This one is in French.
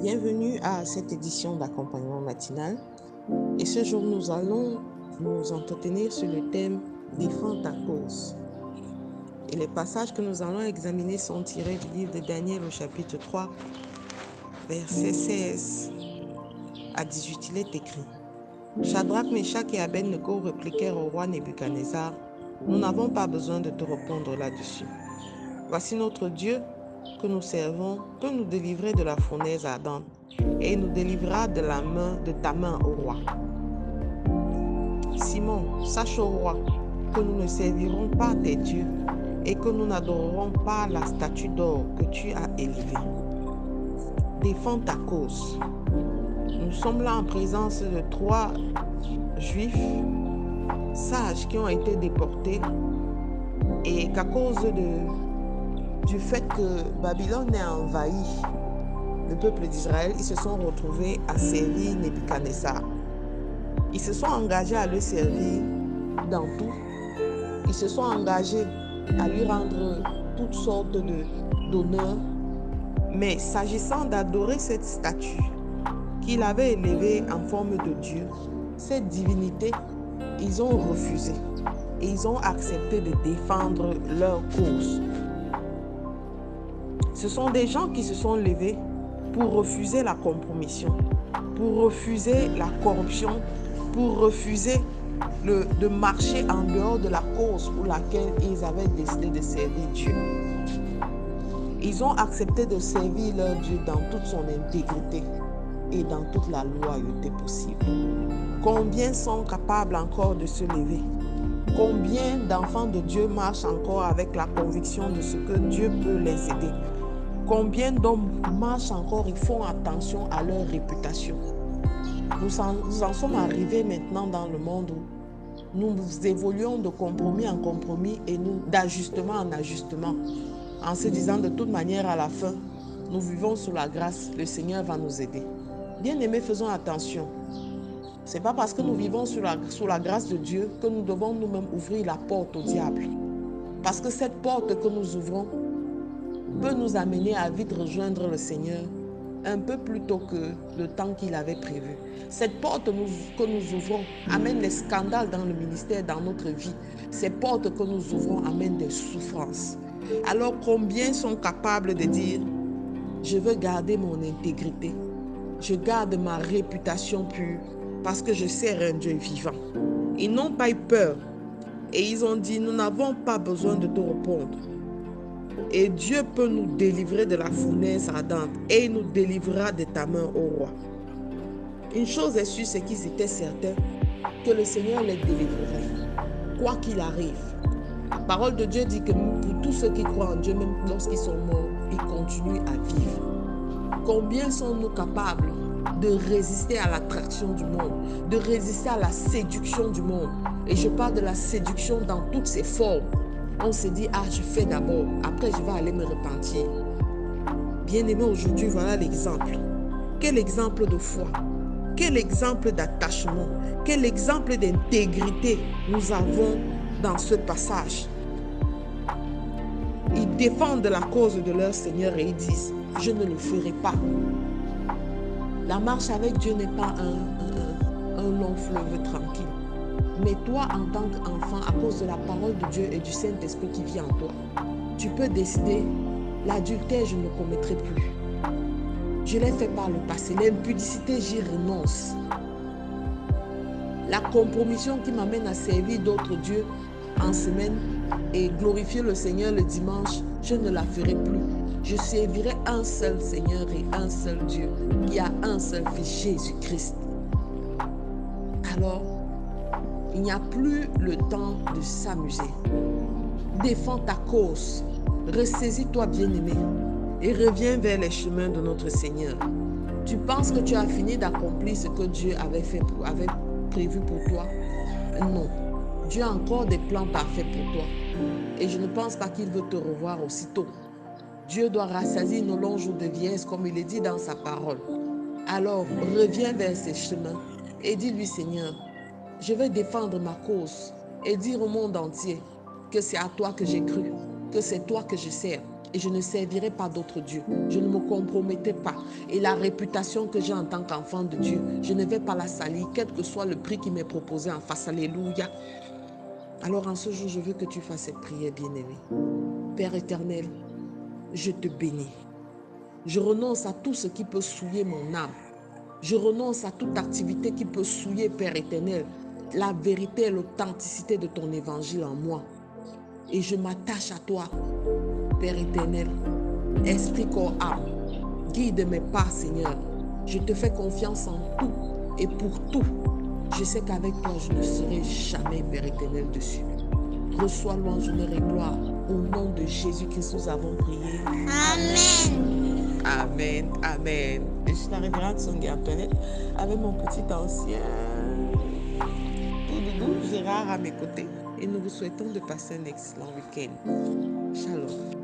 Bienvenue à cette édition d'accompagnement matinal. Et ce jour, nous allons nous entretenir sur le thème « Défends ta cause ». Et les passages que nous allons examiner sont tirés du livre de Daniel au chapitre 3, versets 16 à 18. Il est écrit: Shadrach, Meshach et Abed-Nego répliquèrent au roi Nebuchadnezzar: Nous n'avons pas besoin de te répondre là-dessus. Voici notre Dieu que nous servons peut nous délivrer de la fournaise ardente et il nous délivrera de ta main, ô roi. Simon, sache, ô roi, que nous ne servirons pas tes dieux et que nous n'adorerons pas la statue d'or que tu as élevée. Défends ta cause. Nous sommes là en présence de 3 juifs sages qui ont été déportés et qu'à cause du fait que Babylone ait envahi le peuple d'Israël, ils se sont retrouvés à servir Nebuchadnezzar. Ils se sont engagés à le servir dans tout. Ils se sont engagés à lui rendre toutes sortes d'honneurs. Mais s'agissant d'adorer cette statue qu'il avait élevée en forme de Dieu, cette divinité, ils ont refusé. Et ils ont accepté de défendre leur cause. Ce sont des gens qui se sont levés pour refuser la compromission, pour refuser la corruption, pour refuser de marcher en dehors de la cause pour laquelle ils avaient décidé de servir Dieu. Ils ont accepté de servir leur Dieu dans toute son intégrité et dans toute la loyauté possible. Combien sont capables encore de se lever? Combien d'enfants de Dieu marchent encore avec la conviction de ce que Dieu peut les aider? Combien d'hommes marchent encore et font attention à leur réputation? Nous en sommes arrivés maintenant dans le monde où nous évoluons de compromis en compromis et d'ajustement en ajustement, en se disant de toute manière à la fin, nous vivons sous la grâce, le Seigneur va nous aider. Bien-aimés, faisons attention. Ce n'est pas parce que nous vivons sous la grâce de Dieu que nous devons nous-mêmes ouvrir la porte au diable. Parce que cette porte que nous ouvrons peut nous amener à vite rejoindre le Seigneur un peu plus tôt que le temps qu'il avait prévu. Cette porte que nous ouvrons amène des scandales dans le ministère, dans notre vie. Ces portes que nous ouvrons amènent des souffrances. Alors combien sont capables de dire « Je veux garder mon intégrité, je garde ma réputation pure parce que je sers un Dieu vivant ». Ils n'ont pas eu peur et ils ont dit « Nous n'avons pas besoin de te répondre. » Et Dieu peut nous délivrer de la fournaise ardente et il nous délivrera de ta main, ô roi. Une chose est sûre, c'est qu'ils étaient certains que le Seigneur les délivrerait, quoi qu'il arrive. La parole de Dieu dit que pour tous ceux qui croient en Dieu, même lorsqu'ils sont morts, ils continuent à vivre. Combien sommes-nous capables de résister à l'attraction du monde, de résister à la séduction du monde? Et je parle de la séduction dans toutes ses formes. On se dit, je fais d'abord, après je vais aller me repentir. Bien-aimés, aujourd'hui, voilà l'exemple. Quel exemple de foi, quel exemple d'attachement, quel exemple d'intégrité nous avons dans ce passage. Ils défendent la cause de leur Seigneur et ils disent, je ne le ferai pas. La marche avec Dieu n'est pas un long fleuve tranquille. Mais toi, en tant qu'enfant, à cause de la parole de Dieu et du Saint-Esprit qui vit en toi, tu peux décider, l'adultère, je ne commettrai plus. Je l'ai fait par le passé. L'impudicité, j'y renonce. La compromission qui m'amène à servir d'autres dieux en semaine et glorifier le Seigneur le dimanche, je ne la ferai plus. Je servirai un seul Seigneur et un seul Dieu, qui a un seul Fils, Jésus-Christ. Alors, il n'y a plus le temps de s'amuser. Défends ta cause. Ressaisis-toi, bien-aimé, et reviens vers les chemins de notre Seigneur. Tu penses que tu as fini d'accomplir ce que Dieu avait prévu pour toi? Non. Dieu a encore des plans parfaits pour toi. Et je ne pense pas qu'il veut te revoir aussitôt. Dieu doit rassasier nos longs jours de vieillesse, comme il est dit dans sa parole. Alors, reviens vers ses chemins et dis-lui, Seigneur, je vais défendre ma cause et dire au monde entier que c'est à toi que j'ai cru, que c'est toi que je sers. et je ne servirai pas d'autres dieux. Je ne me compromettrai pas. Et la réputation que j'ai en tant qu'enfant de Dieu, je ne vais pas la salir, quel que soit le prix qui m'est proposé en face. Alléluia. Alors en ce jour, je veux que tu fasses cette prière, bien-aimé. Père éternel, je te bénis. Je renonce à tout ce qui peut souiller mon âme. Je renonce à toute activité qui peut souiller, Père éternel, la vérité et l'authenticité de ton évangile en moi. Et je m'attache à toi, Père éternel, esprit, corps, âme. Guide mes pas, Seigneur. Je te fais confiance en tout et pour tout. Je sais qu'avec toi, je ne serai jamais, Père éternel, dessus. Reçois louange, honneur et gloire. Au nom de Jésus-Christ, nous avons prié. Amen. Amen, amen. Je suis la révérende Songi Antoinette avec mon petit ancien tout doudou Gérard à mes côtés. Et nous vous souhaitons de passer un excellent week-end. Shalom.